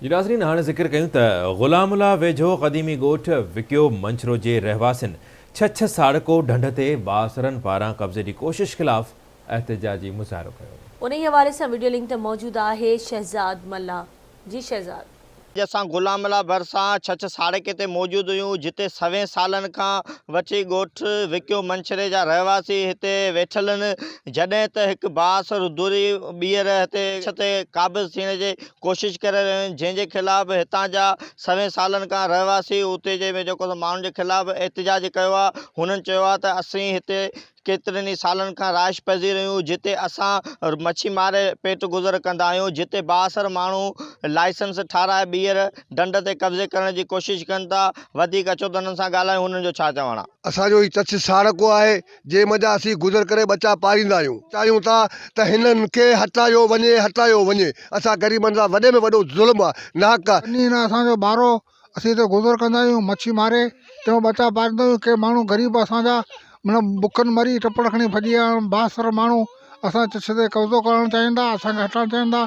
जी नाज़रीन, हाणे ज़िक्र कयूं त ग़ुलामुल्लाह वेझो क़दीमी ॻोठ विकियो मंछरो जे रहवासियुनि छह साड़को ढंढ ते बासरनि पारां कब्ज़े जी कोशिश ख़िलाफ़ एहतिजाजी मुज़ाहिरो कयो। उन हवाले से वीडियो लिंक ते मौजूद है शहजाद मल्ला। जी शहजाद। असां ग़ुलामुल्लाह भरिसां छह साड़के ते मौजूद हुयूं, जिते 100 सालनि खां वठी ॻोठ विकियो मंछरे जा रहवासी हिते वेठल आहिनि। जॾहिं त हिकु बासर दूरी ॿीहर हिते छते क़ाबिज़ थियण जी कोशिश करे रहिया आहिनि, जंहिंजे ख़िलाफ़ हितां जा 100 सालनि खां रहवासी उते जे में जेको माण्हुनि जे ख़िलाफ़ एहतिजाज कयो आहे। हुननि चयो आहे त असीं हिते केतिरनि ई सालनि खां राइश पज़ीर आहियूं, जिते असां मच्छी मारे पेट गुज़र कंदा आहियूं, जिते बासर माण्हू लाइसेंस ठाराए ॿीहर ढंढ ते कब्ज़े करण जी कोशिश कनि था। वधीक अचो त हुननि सां ॻाल्हायूं, हुननि जो छा चवणु आहे। असांजो ही चच साड़को आहे, जंहिं मथां असीं गुज़र करे बचा पालींदा आहियूं। चाहियूं था त हिननि खे हटायो वञे। असां ग़रीबनि सां वॾे में वॾो ज़ुल्म आहे, नाहक आहे। इन असांजो ॿारो असीं हिते गुज़र कंदा आहियूं, मच्छी मारे तंहिं बचा पालींदा आहियूं। के माण्हू ग़रीब असांजा मतिलबु बुखनि मरी टपड़ खणी भॼी विया आहिनि। बासर माण्हू असां चछ ते कब्ज़ो करणु चाहिनि था, असांखे हटाइणु चाहिनि था।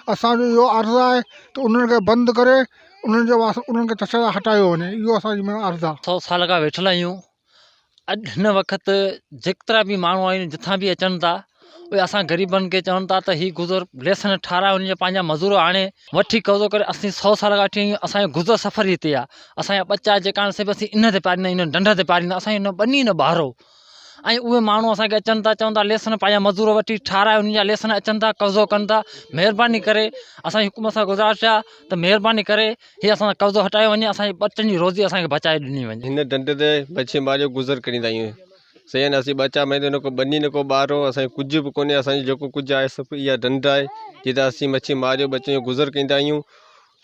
असांजो इहो अर्ज़ु आहे त उन्हनि खे बंदि करे उन्हनि खे चछ हटायो वञे। इहो असांजी अर्ज़ु आहे। 100 साल खां वेठल आहियूं। अॼु हिन वक़्तु जेतिरा बि माण्हू आहिनि, जिथां बि अचनि था, उहे असां ग़रीबनि खे चवनि था त हीअ गुज़र लेसन ठाराए उन जा पंहिंजा मज़ूर आणे वठी कब्ज़ो करे। असीं 100 साल खां वठी आहियूं। असांजो गुज़र सफ़र हिते आहे। असांजा बच्चा जेका आहिनि सिर्फ़ु असीं इन ते पालींदा आहियूं, इन ढंढ ते पालींदा। असांजो न ॿनी न ॿारो। ऐं उहे माण्हू असांखे अचनि था, चवनि था लेसन पंहिंजा मज़ूर वठी ठाराए उन जा लेसन अचनि था, कब्ज़ो कनि था। महिरबानी करे असांजी हुकूमत सां गुज़ारिश आहे त महिरबानी करे हीअ असां कब्ज़ो हटायो वञे, असांजे ॿचनि जी रोज़ी असांखे बचाए ॾिनी वञे। हिन ढंढ ते मच्छी मारियो गुज़र करींदा आहियूं। सही आहे न, असीं ॿचा में न को ॿनी न को ॿारो, असांखे कुझु बि कोन्हे। असांजो जेको कुझु आहे सभु इहा ढंढ आहे, जिते असीं मच्छी मारियो ॿचनि जो गुज़र कंदा आहियूं।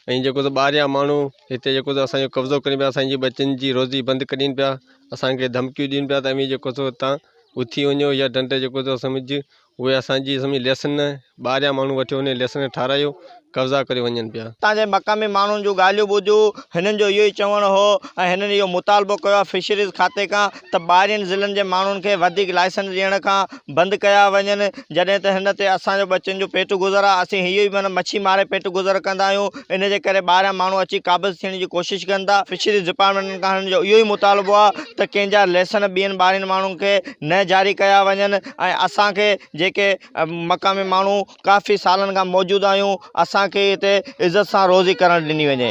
ऐं जेको ॿाहिरियां माण्हू हिते जेको असांजो कब्ज़ो कनि पिया, असांजी ॿचनि जी रोज़ी बंदि कनि पिया, असांखे धमकियूं ॾियनि पिया त जेको हितां उथी वञो या ढंढ जेको सम्झ उहे असांजी लेसन ॿाहिरियां माण्हू वठी वञे, लेसन ठारायो, कब्ज़ा करे वञनि पिया। तव्हांजे मक़ामी माण्हुनि जूं ॻाल्हियूं ॿुधियूं, हिननि जो इहो ई चवणु हो ऐं हिननि इहो मुतालबो कयो आहे फिशरीज़ खाते खां त ॿाहिरियुनि ज़िलनि जे माण्हुनि खे वधीक लाइसेंस ॾियण खां बंदि कया वञनि। जॾहिं त हिन ते असांजो ॿचनि जो पेट गुज़र आहे। असीं इहो ई माना मच्छी मारे पेट गुज़र कंदा आहियूं। इन जे करे ॿाहिरियां माण्हू अची क़ाबिज़ थियण जी कोशिशि कनि था। फिशरीज़ डिपार्टमेंट खां हिननि जो इहो ई मुतालबो आहे त कंहिंजा लेसन ॿियनि ॿाहिरियुनि माण्हुनि खे न जारी कया वञनि। ऐं असांखे जेके मक़ामी माण्हू काफ़ी सालनि खां मौजूदु आहियूं, असांखे हिते इज़त सां रोज़ी करणु ॾिनी वञे।